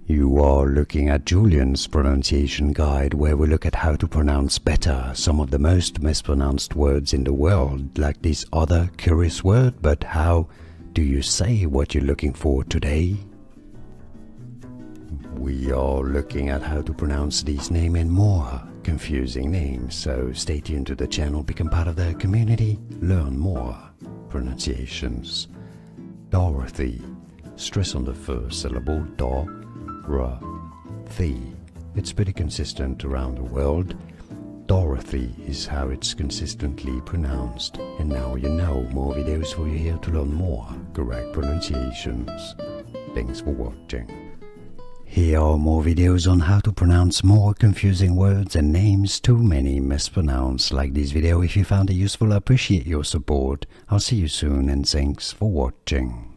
You are looking at Julian's pronunciation guide, where we look at how to pronounce better some of the most mispronounced words in the world, like this other curious word. But how do you say what you're looking for today? We are looking at how to pronounce these names and more confusing names, so stay tuned to the channel, become part of the community, learn more pronunciations. Dorothy, stress on the first syllable, do-ra-thi. It's pretty consistent around the world. Dorothy is how it's consistently pronounced. And now you know. More videos for you here to learn more correct pronunciations. Thanks for watching. Here are more videos on how to pronounce more confusing words and names too many mispronounced. Like this video if you found it useful. I appreciate your support. I'll see you soon and thanks for watching.